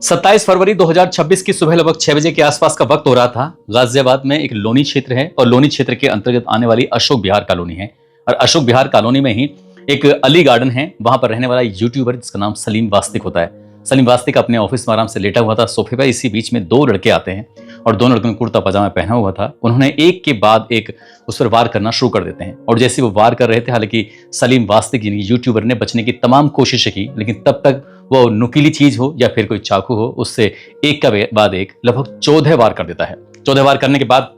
27 फरवरी 2026 की सुबह लगभग 6 बजे के आसपास का वक्त हो रहा था। गाजियाबाद में एक लोनी क्षेत्र है और लोनी क्षेत्र के अंतर्गत आने वाली अशोक विहार कॉलोनी है और अशोक विहार कॉलोनी में ही एक अली गार्डन है। वहां पर रहने वाला यूट्यूबर जिसका नाम सलीम वास्तिक होता है। सलीम वास्तिक अपने ऑफिस में आराम से लेटा हुआ था सोफे पर। इसी बीच में दो लड़के आते हैं और दोनों लड़कों ने कुर्ता पजामा पहना हुआ था। उन्होंने एक के बाद एक उस पर वार करना शुरू कर देते हैं और जैसे वो वार कर रहे थे, हालांकि सलीम वास्तिक यानी यूट्यूबर ने बचने की तमाम कोशिशें की, लेकिन तब तक वो नुकीली चीज हो या फिर कोई चाकू हो, उससे एक का बाद एक लगभग 14 वार कर देता है। 14 वार करने के बाद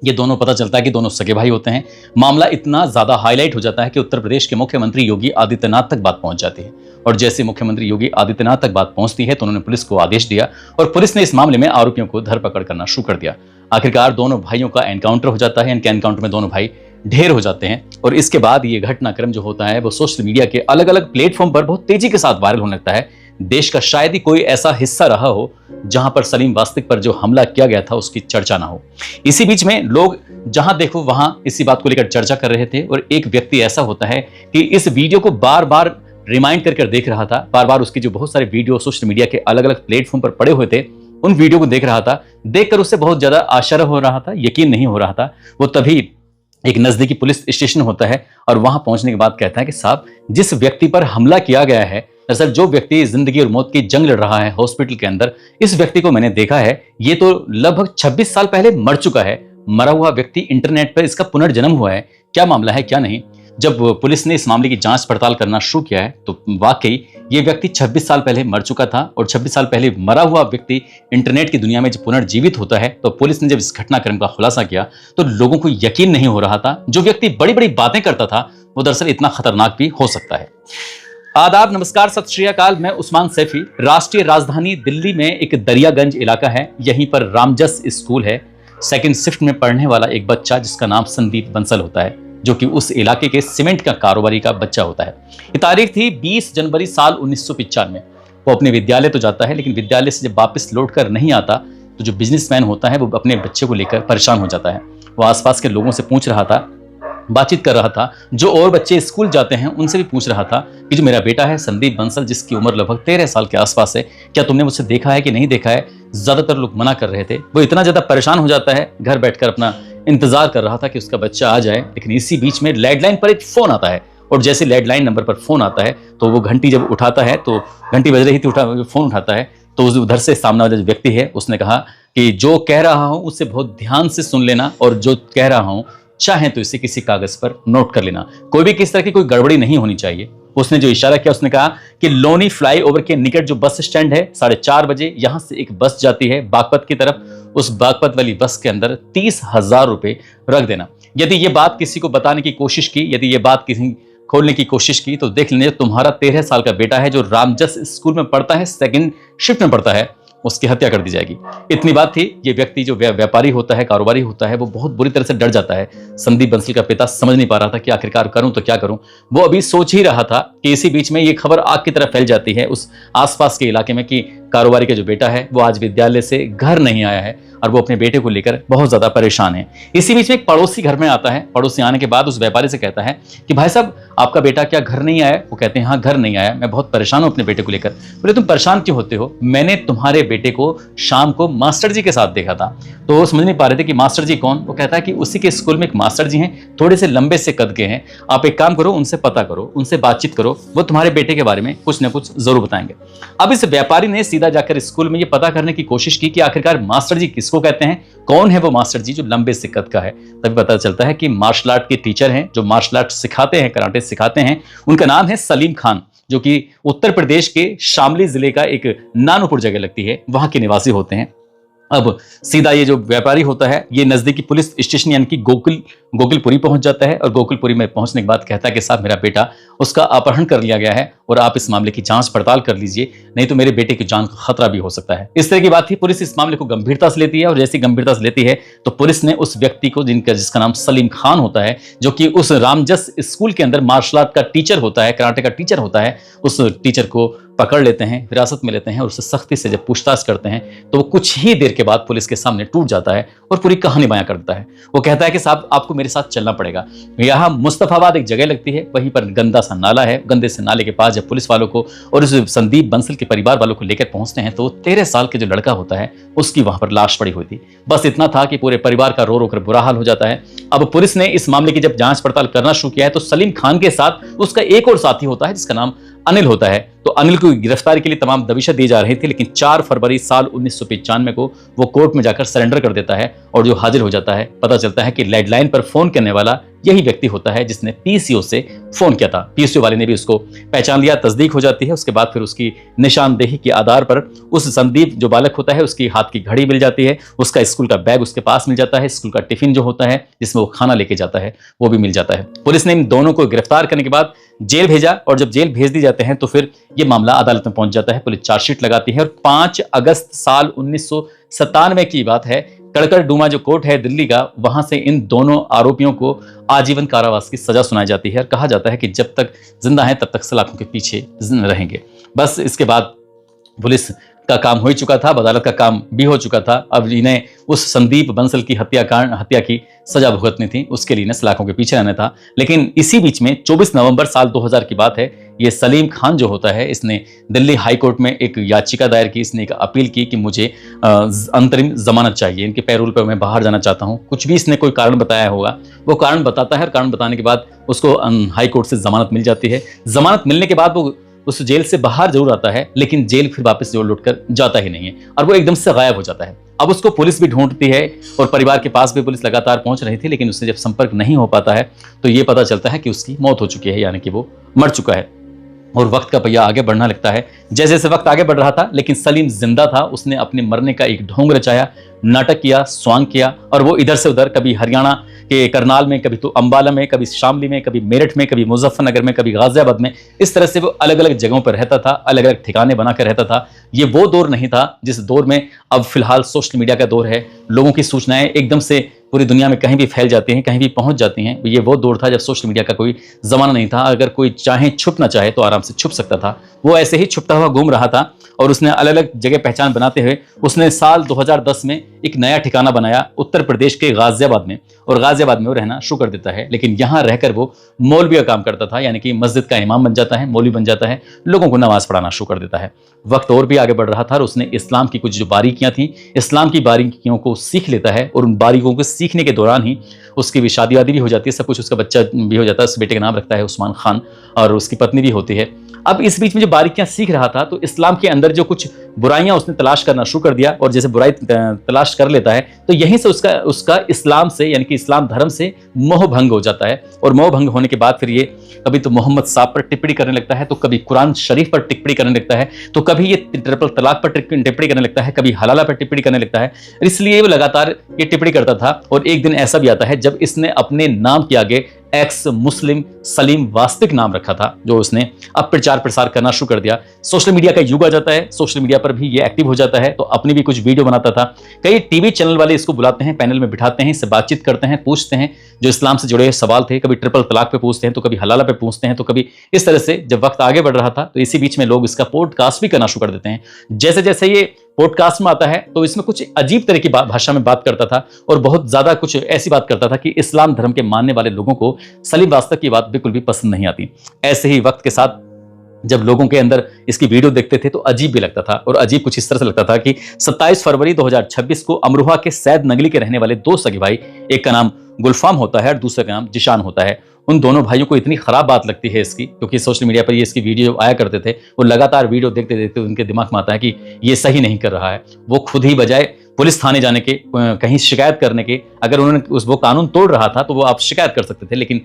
ये दोनों पता चलता है कि दोनों सगे भाई होते हैं। मामला इतना ज्यादा हाईलाइट हो जाता है कि उत्तर प्रदेश के मुख्यमंत्री योगी आदित्यनाथ तक बात पहुंच जाती है और जैसे मुख्यमंत्री योगी आदित्यनाथ तक बात पहुंचती है तो उन्होंने पुलिस को आदेश दिया और पुलिस ने इस मामले में आरोपियों को धरपकड़ करना शुरू कर दिया। आखिरकार दोनों भाइयों का एनकाउंटर हो जाता है। इनके एनकाउंटर में दोनों भाई ढेर हो जाते हैं और इसके बाद ये घटनाक्रम जो होता है वो सोशल मीडिया के अलग अलग प्लेटफॉर्म पर बहुत तेजी के साथ वायरल होने लगता है। देश का शायद ही कोई ऐसा हिस्सा रहा हो जहां पर सलीम वास्तिक पर जो हमला किया गया था उसकी चर्चा ना हो। इसी बीच में लोग जहां देखो वहां इसी बात को लेकर चर्चा कर रहे थे और एक व्यक्ति ऐसा होता है कि इस वीडियो को बार बार रिमाइंड कर देख रहा था। बार बार उसकी जो बहुत सारे वीडियो सोशल मीडिया के अलग अलग प्लेटफॉर्म पर पड़े हुए थे उन वीडियो को देख रहा था। देखकर उससे बहुत ज्यादा आश्चर्य हो रहा था, यकीन नहीं हो रहा था। वो तभी एक नजदीकी पुलिस स्टेशन होता है और वहां पहुंचने के बाद कहता है कि साहब, जिस व्यक्ति पर हमला किया गया है, दरअसल जो व्यक्ति जिंदगी और मौत की जंग लड़ रहा है हॉस्पिटल के अंदर, इस व्यक्ति को मैंने देखा है। ये तो लगभग 26 साल पहले मर चुका है। मरा हुआ व्यक्ति इंटरनेट पर इसका पुनर्जन्म हुआ है। क्या मामला है क्या नहीं। जब पुलिस ने इस मामले की जांच पड़ताल करना शुरू किया है तो वाकई ये व्यक्ति 26 साल पहले मर चुका था और 26 साल पहले मरा हुआ व्यक्ति इंटरनेट की दुनिया में जब पुनर्जीवित होता है तो पुलिस ने जब इस घटनाक्रम का खुलासा किया तो लोगों को यकीन नहीं हो रहा था। जो व्यक्ति बड़ी बड़ी बातें करता था वो दरअसल इतना खतरनाक भी हो सकता है। आदाब, नमस्कार, सत श्री अकाल। मैं उस्मान सैफी। राष्ट्रीय राजधानी दिल्ली में एक दरियागंज इलाका है, यहीं पर रामजस स्कूल है। सेकंड शिफ्ट में पढ़ने वाला एक बच्चा जिसका नाम संदीप बंसल होता है, जो कि उस इलाके के सीमेंट का कारोबारी का बच्चा होता है। ये तारीख थी 20 जनवरी साल 1995। वो अपने विद्यालय तो जाता है, लेकिन विद्यालय से जब वापस लौट कर नहीं आता तो जो बिजनेसमैन होता है वो अपने बच्चे को लेकर परेशान हो जाता है। वो आसपास के लोगों से पूछ रहा था, बातचीत कर रहा था, जो और बच्चे स्कूल जाते हैं उनसे भी पूछ रहा था कि जो मेरा बेटा है संदीप बंसल, जिसकी उम्र लगभग 13 साल के आसपास है, क्या तुमने मुझसे देखा है कि नहीं देखा है। ज्यादातर लोग मना कर रहे थे। वो इतना ज्यादा परेशान हो जाता है, घर बैठकर अपना इंतजार कर रहा था कि उसका बच्चा आ जाए। लेकिन इसी बीच में लैंडलाइन पर एक फोन आता है और जैसे लैंडलाइन नंबर पर फोन आता है तो वो घंटी जब उठाता है तो घंटी बज रही थी, फोन उठाता है तो उधर से सामने वाला जो व्यक्ति है उसने कहा कि जो कह रहा हूं उससे बहुत ध्यान से सुन लेना और जो कह रहा हूं चाहे तो इसे किसी कागज पर नोट कर लेना। कोई भी किस तरह की कोई गड़बड़ी नहीं होनी चाहिए। उसने जो इशारा किया, उसने कहा कि लोनी फ्लाईओवर के निकट जो बस स्टैंड है 4:30 बजे यहां से एक बस जाती है बागपत की तरफ। उस बागपत वाली बस के अंदर 30,000 रुपए रख देना। यदि ये बात किसी को बताने की कोशिश की, यदि ये बात किसी खोलने की कोशिश की तो देख लेंगे तुम्हारा 13 साल का बेटा है जो रामजस स्कूल में पढ़ता है, सेकंड शिफ्ट में पढ़ता है, उसकी हत्या कर दी जाएगी। इतनी बात थी। ये व्यक्ति जो व्यापारी होता है, कारोबारी होता है, वो बहुत बुरी तरह से डर जाता है। संदीप बंसल का पिता समझ नहीं पा रहा था कि आखिरकार करूं तो क्या करूं। वो अभी सोच ही रहा था कि इसी बीच में ये खबर आग की तरह फैल जाती है उस आसपास के इलाके में कि कारोबारी का जो बेटा है वो आज विद्यालय से घर नहीं आया है और वो अपने बेटे को लेकर बहुत ज्यादा परेशान है। इसी बीच में एक पड़ोसी घर में आता है। पड़ोसी आने के बाद उस व्यापारी से कहता है कि भाई साहब, आपका बेटा क्या घर नहीं आया। वो कहते हैं हाँ, घर नहीं आया, मैं बहुत परेशान हूं अपने बेटे को लेकर। बोले तुम परेशान क्यों होते हो, मैंने तुम्हारे बेटे को शाम को मास्टर जी के साथ देखा था। तो वो समझ नहीं पा रहे थे कि मास्टर जी कौन। वो कहता है कि उसी के स्कूल में एक मास्टर जी हैं, थोड़े से लंबे से कद के हैं। आप एक काम करो, उनसे पता करो, उनसे बातचीत करो, वो तुम्हारे बेटे के बारे में कुछ ना कुछ जरूर बताएंगे। अब इस व्यापारी ने सीधा जाकर स्कूल में ये पता करने की कोशिश की कि आखिरकार मास्टर जी किसको कहते हैं, कौन है वो मास्टर जी जो लंबे से कद का है। तभी पता चलता है कि मार्शल आर्ट के टीचर हैं, जो मार्शल आर्ट सिखाते हैं, कराटे सिखाते हैं। उनका नाम है सलीम खान, जो कि उत्तर प्रदेश के शामली जिले का एक नानोपुर जगह लगती है, वहां के निवासी होते हैं। अब सीधा ये जो व्यापारी होता है ये नजदीकी पुलिस स्टेशन यानी कि गोकुलपुरी पहुंच जाता है और गोकुलपुरी में पहुंचने के बाद कहता है कि साहब, मेरा बेटा, उसका अपहरण कर लिया गया है और आप इस मामले की जांच पड़ताल कर लीजिए, नहीं तो मेरे बेटे की जान का खतरा भी हो सकता है। इस तरह की बात थी। पुलिस इस मामले को गंभीरता से लेती है और जैसी गंभीरता से लेती है तो पुलिस ने उस व्यक्ति को जिसका नाम सलीम खान होता है, जो कि उस रामजस स्कूल के अंदर मार्शल आर्ट का टीचर होता है, कराटे का टीचर होता है, उस टीचर को पकड़ लेते हैं, हिरासत में लेते हैं और उससे सख्ती से जब पूछताछ करते हैं तो वो कुछ ही देर के बाद पुलिस के सामने टूट जाता है और पूरी कहानी बयां कर देता है। वो कहता है कि साहब आपको मेरे साथ चलना पड़ेगा। यहाँ मुस्तफाबाद एक जगह लगती है, वहीं पर गंदा सा नाला है। गंदे से नाले के पास जब पुलिस वालों को और उस संदीप बंसल के परिवार वालों को लेकर पहुंचते हैं तो 13 साल के जो लड़का होता है उसकी वहां पर लाश पड़ी हुई थी। बस इतना था कि पूरे परिवार का रो रो कर बुरा हाल हो जाता है। अब पुलिस ने इस मामले की जब जांच पड़ताल करना शुरू किया है तो सलीम खान के साथ उसका एक और साथी होता है जिसका नाम अनिल होता है। तो अनिल को गिरफ्तारी के लिए तमाम दबिशें दी जा रही थी, लेकिन 4 फरवरी साल 1995 को वो कोर्ट में जाकर सरेंडर कर देता है और जो हाजिर हो जाता है पता चलता है कि लैंडलाइन पर फोन करने वाला यही व्यक्ति होता है जिसने पीसीओ से फोन किया था। पीसीओ वाले ने भी उसको पहचान लिया, तस्दीक हो जाती है। उसके बाद फिर उसकी निशानदेही के आधार पर उस संदीप जो बालक होता है उसकी हाथ की घड़ी मिल जाती है, उसका स्कूल का बैग उसके पास मिल जाता है, स्कूल का टिफिन जो होता है जिसमें वो खाना लेके जाता है वो भी मिल जाता है। पुलिस ने इन दोनों को गिरफ्तार करने के बाद जेल भेजा और जब जेल भेज दी जाते हैं तो फिर ये मामला अदालत में पहुंच जाता है। पुलिस चार्जशीट लगाती है और 5 अगस्त साल 1997 की बात है, कड़कड़ डूमा जो कोर्ट है दिल्ली का, वहां से इन दोनों आरोपियों को आजीवन कारावास की सजा सुनाई जाती है और कहा जाता है कि जब तक जिंदा हैं तब तक सलाखों के पीछे रहेंगे। बस इसके बाद पुलिस का काम हो ही चुका था, अदालत का काम भी हो चुका था। अब इन्हें उस संदीप बंसल की हत्या की सजा भुगतनी थी, उसके लिए इन्हें सलाखों के पीछे रहना था। लेकिन इसी बीच में 24 नवंबर साल 2000 की बात है, ये सलीम खान जो होता है इसने दिल्ली हाई कोर्ट में एक याचिका दायर की। इसने एक अपील की कि मुझे अंतरिम जमानत चाहिए, इनके पैरोल पर मैं बाहर जाना चाहता हूँ। कुछ भी इसने कोई कारण बताया होगा, वो कारण बताता है और कारण बताने के बाद उसको हाई कोर्ट से जमानत मिल जाती है। जमानत मिलने के बाद वो उस जेल से बाहर जरूर आता है, लेकिन जेल फिर वापस जोड़ लौट कर जाता ही नहीं है और वो एकदम से गायब हो जाता है। अब उसको पुलिस भी ढूंढती है और परिवार के पास भी पुलिस लगातार पहुंच रही थी, लेकिन उससे जब संपर्क नहीं हो पाता है तो ये पता चलता है कि उसकी मौत हो चुकी है, यानी कि वो मर चुका है। और वक्त का पहिया आगे बढ़ना लगता है। जैसे जैसे वक्त आगे बढ़ रहा था लेकिन सलीम जिंदा था। उसने अपने मरने का एक ढोंग रचाया, नाटक किया, स्वांग किया और वो इधर से उधर, कभी हरियाणा के करनाल में, कभी तो अंबाला में, कभी शामली में, कभी मेरठ में, कभी मुजफ्फरनगर में, कभी गाजियाबाद में, इस तरह से वो अलग अलग जगहों पर रहता था, अलग अलग ठिकाने बनाकर रहता था। ये वो दौर नहीं था जिस दौर में अब फिलहाल सोशल मीडिया का दौर है। लोगों की सूचनाएं एकदम से पूरी दुनिया में कहीं भी फैल जाती हैं, कहीं भी पहुंच जाती हैं। ये वो दौर था जब सोशल मीडिया का कोई जमाना नहीं था। अगर कोई चाहे छुप ना चाहे तो आराम से छुप सकता था। वो ऐसे ही छुपता हुआ घूम रहा था और उसने अलग अलग जगह पहचान बनाते हुए उसने साल 2010 में एक नया ठिकाना बनाया उत्तर प्रदेश के गाजियाबाद में, और गाजियाबाद में वो रहना शुरू कर देता है। लेकिन यहाँ रहकर वो मौलवी का काम करता था, यानी कि मस्जिद का इमाम बन जाता है, मौलवी बन जाता है, लोगों को नमाज पढ़ाना शुरू कर देता है। वक्त और भी आगे बढ़ रहा था और उसने इस्लाम की कुछ जो बारीकियां थी, इस्लाम की बारीकियों को सीख लेता है और उन बारीकियों को सीखने के दौरान ही उसकी भी शादी वादी भी हो जाती है, सब कुछ, उसका बच्चा भी हो जाता है। उस बेटे का नाम रखता है उस्मान खान और उसकी पत्नी भी होती है। अब इस बीच में जो बारीकियां सीख रहा था तो इस्लाम के अंदर जो कुछ बुराइयां उसने तलाश करना शुरू कर दिया, और जैसे बुराई तलाश कर लेता है तो यहीं से उसका इस्लाम से, यानी कि इस्लाम धर्म से मोह भंग हो जाता है। और मोह भंग होने के बाद फिर ये कभी तो मोहम्मद साहब पर टिप्पणी करने लगता है, तो कभी कुरान शरीफ पर टिप्पणी करने लगता है, तो कभी ये ट्रिपल तलाक पर टिप्पणी करने लगता है, कभी हलाला पर टिप्पणी करने लगता है। इसलिए वो लगातार ये टिप्पणी करता था। और एक दिन ऐसा भी आता है जब इसने अपने नाम के आगे एक्स मुस्लिम सलीम वास्तविक नाम रखा था, जो उसने अब प्रचार प्रसार करना शुरू कर दिया। सोशल मीडिया का युग आ जाता है, सोशल मीडिया पर भी ये एक्टिव हो जाता है, तो अपनी भी कुछ वीडियो बनाता था। कई टीवी चैनल वाले इसको बुलाते हैं, पैनल में बिठाते हैं, इससे बातचीत करते हैं, पूछते हैं जो इस्लाम से जुड़े सवाल थे। कभी ट्रिपल तलाक पे पूछते हैं, तो कभी हलाला पे पूछते हैं, तो कभी इस तरह से। जब वक्त आगे बढ़ रहा था तो इसी बीच में लोग इसका पॉडकास्ट भी करना शुरू कर देते हैं। जैसे जैसे ये पॉडकास्ट में आता है तो इसमें कुछ अजीब तरह की भाषा में बात करता था और बहुत ज्यादा कुछ ऐसी बात करता था कि इस्लाम धर्म के मानने वाले लोगों को सलीम वास्तव की बात बिल्कुल भी पसंद नहीं आती। ऐसे ही वक्त के साथ जब लोगों के अंदर इसकी वीडियो देखते थे तो अजीब भी लगता था, और अजीब कुछ इस तरह से लगता था कि 27 फरवरी 2026 को अमरोहा के सैद नगली के रहने वाले 2 सगे भाई, एक का नाम गुलफाम होता है और दूसरे का नाम जिशान होता है, उन दोनों भाइयों को इतनी खराब बात लगती है इसकी, क्योंकि सोशल मीडिया पर ये इसकी वीडियो आया करते थे, वो लगातार वीडियो देखते देखते उनके दिमाग में आता है कि ये सही नहीं कर रहा है। वो खुद ही बजाय पुलिस थाने जाने के, कहीं शिकायत करने के, अगर उन्होंने वो कानून तोड़ रहा था तो वो आप शिकायत कर सकते थे, लेकिन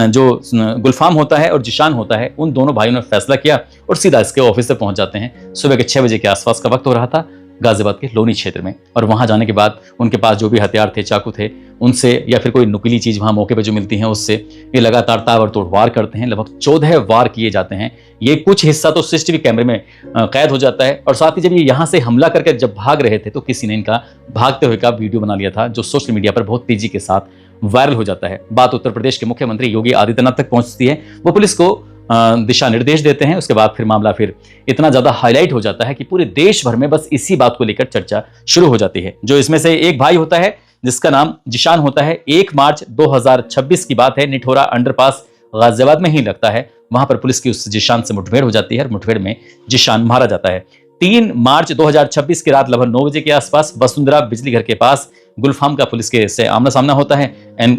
जो गुलफाम होता है और जिशान होता है, उन दोनों भाइयों ने फैसला किया और सीधा इसके ऑफिस से पहुंच जाते हैं। सुबह के 6 बजे के आसपास का वक्त हो रहा था गाजियाबाद के लोनी क्षेत्र में, और वहां जाने के बाद उनके पास जो भी हथियार थे, चाकू थे, उनसे या फिर कोई नुकीली चीज वहां मौके पे जो मिलती है उससे ये लगातार ताबड़तोड़ वार करते हैं। लगभग 14 वार किए जाते हैं। ये कुछ हिस्सा तो सीसीटीवी कैमरे में कैद हो जाता है, और साथ ही जब ये यहाँ से हमला करके जब भाग रहे थे तो किसी ने इनका भागते हुए का वीडियो बना लिया था, जो सोशल मीडिया पर बहुत तेजी के साथ वायरल हो जाता है। बात उत्तर प्रदेश के मुख्यमंत्री योगी आदित्यनाथ तक पहुंचती है। वो पुलिस को दिशा निर्देश देते हैं। उसके बाद फिर मामला फिर इतना ज्यादा हाईलाइट हो जाता है कि पूरे देश भर में बस इसी बात को लेकर चर्चा शुरू हो जाती है। जो इसमें से एक भाई होता है जिसका नाम जिशान होता है, 1 मार्च 2026 की बात है, निठोरा अंडरपास गाजियाबाद में ही लगता है। वहां पर पुलिस की उस जिशान से मुठभेड़ हो जाती है और मुठभेड़ में जिशान मारा जाता है। 3 मार्च 2026 की रात लगभग 9 बजे के आसपास वसुंधरा बिजली घर के पास गुलफाम का पुलिस के से आमना सामना होता है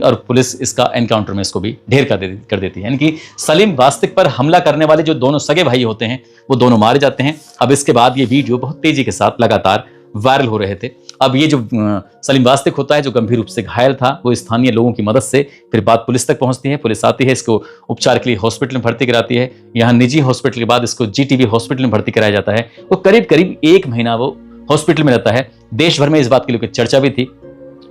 और पुलिस इसका एनकाउंटर में इसको भी ढेर कर देती है। यानी कि सलीम वास्तिक पर हमला करने वाले जो दोनों सगे भाई होते हैं वो दोनों मारे जाते हैं। अब इसके बाद ये वीडियो बहुत तेजी के साथ लगातार वायरल हो रहे थे। अब ये जो सलीम वास्तिक होता है जो गंभीर रूप से घायल था, वो स्थानीय लोगों की मदद से फिर बात पुलिस तक पहुंचती है। पुलिस आती है, इसको उपचार के लिए हॉस्पिटल में भर्ती कराती है। यहाँ निजी हॉस्पिटल के बाद इसको जीटीबी हॉस्पिटल में भर्ती कराया जाता है। वो करीब करीब 1 महीना वो हॉस्पिटल में रहता है। देश भर में इस बात के लिए चर्चा भी थी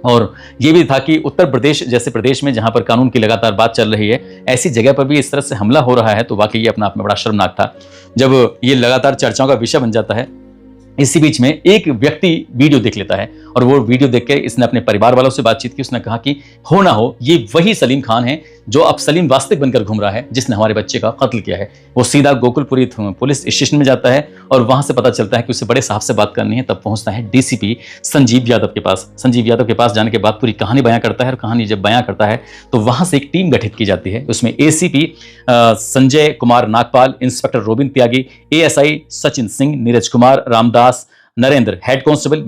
और ये भी था कि उत्तर प्रदेश जैसे प्रदेश में जहां पर कानून की लगातार बात चल रही है, ऐसी जगह पर भी इस तरह से हमला हो रहा है, तो वाकई ये अपने आप में बड़ा शर्मनाक था जब ये लगातार चर्चाओं का विषय बन जाता है। इसी बीच में एक व्यक्ति वीडियो देख लेता है और वो वीडियो देख के इसने अपने परिवार वालों से बातचीत की। उसने कहा कि हो ना हो ये वही सलीम खान है जो अब सलीम वास्तिक बनकर घूम रहा है, जिसने हमारे बच्चे का कत्ल किया है। वो सीधा गोकुलपुरी पुलिस स्टेशन में जाता है और वहां से पता चलता है कि उसे बड़े साहब से बात करनी है। तब पहुंचता है डीसीपी संजीव यादव के पास। संजीव यादव के पास जाने के बाद पूरी कहानी बयां करता है और कहानी जब बयां करता है तो वहां से एक टीम गठित की जाती है। उसमें ACP Sanjay Kumar Nagpal, inspector Robin Tyagi, ASI Sachin Singh, Neeraj Kumar, Ramdas, Narendra, head constable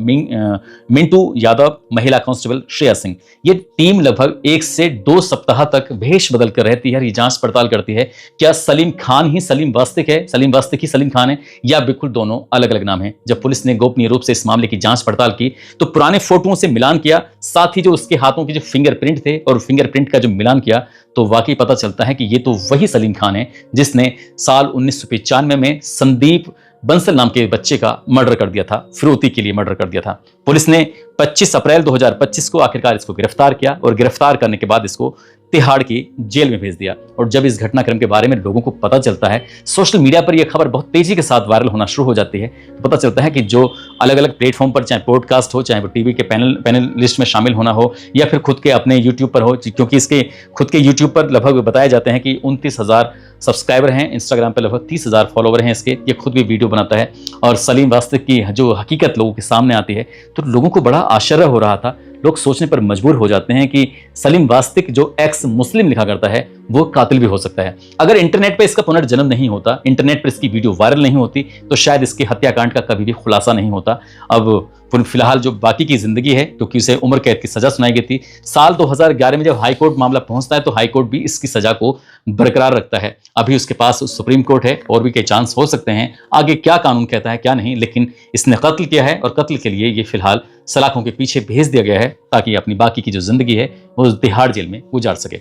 Mintu Yadav, महिला कांस्टेबल श्रेया सिंह। ये टीम लगभग 1 से 2 सप्ताह तक भेष बदल कर रहती है। ये जांच पड़ताल करती है क्या सलीम खान ही सलीम वास्तिक है, सलीम वास्तिक ही सलीम खान है, या बिल्कुल दोनों अलग अलग नाम है। जब पुलिस ने गोपनीय रूप से इस मामले की जांच पड़ताल की तो पुराने फोटोओं से मिलान किया, साथ ही जो उसके हाथों के जो फिंगरप्रिंट थे और फिंगरप्रिंट का जो मिलान किया तो वाकई पता चलता है कि ये तो वही सलीम खान है जिसने साल 1995 में संदीप बंसल नाम के बच्चे का मर्डर कर दिया था, फिरौती के लिए मर्डर कर दिया था। पुलिस ने 25 अप्रैल 2025 को आखिरकार इसको गिरफ्तार किया और गिरफ्तार करने के बाद इसको तिहाड़ की जेल में भेज दिया। और जब इस घटनाक्रम के बारे में लोगों को पता चलता है, सोशल मीडिया पर यह खबर बहुत तेजी के साथ वायरल होना शुरू हो जाती है, तो पता चलता है कि जो अलग अलग प्लेटफॉर्म पर, चाहे पॉडकास्ट हो, चाहे वो टीवी के पैनल लिस्ट में शामिल होना हो, या फिर खुद के अपने यूट्यूब पर हो, क्योंकि इसके खुद के यूट्यूब पर लगभग बताए जाते हैं कि 29,000 सब्सक्राइबर हैं, इंस्टाग्राम पर लगभग 30,000 फॉलोवर हैं इसके। ये खुद भी वीडियो बनाता है और सलीम वास्तिक की जो हकीकत लोगों के सामने आती है तो लोगों को बड़ा आश्चर्य हो रहा था। लोग सोचने पर मजबूर हो जाते हैं कि सलीम वास्तिक जो एक्स मुस्लिम लिखा करता है वो कातिल भी हो सकता है। अगर इंटरनेट पर इसका पुनर्जन्म नहीं होता, इंटरनेट पर इसकी वीडियो वायरल नहीं होती, तो शायद इसके हत्याकांड का कभी भी खुलासा नहीं होता। अब फिलहाल जो बाकी की जिंदगी है, क्योंकि उसे उम्र कैद की सजा सुनाई गई थी। साल 2011 में जब हाईकोर्ट मामला पहुंचता है तो हाईकोर्ट भी इसकी सजा को बरकरार रखता है। अभी उसके पास सुप्रीम कोर्ट है और भी कई चांस हो सकते हैं, आगे क्या कानून कहता है क्या नहीं, लेकिन इसने कत्ल किया है और कत्ल के लिए ये फिलहाल सलाखों के पीछे भेज दिया गया है ताकि अपनी बाकी की जो जिंदगी है वो तिहाड़ जेल में गुजार सके।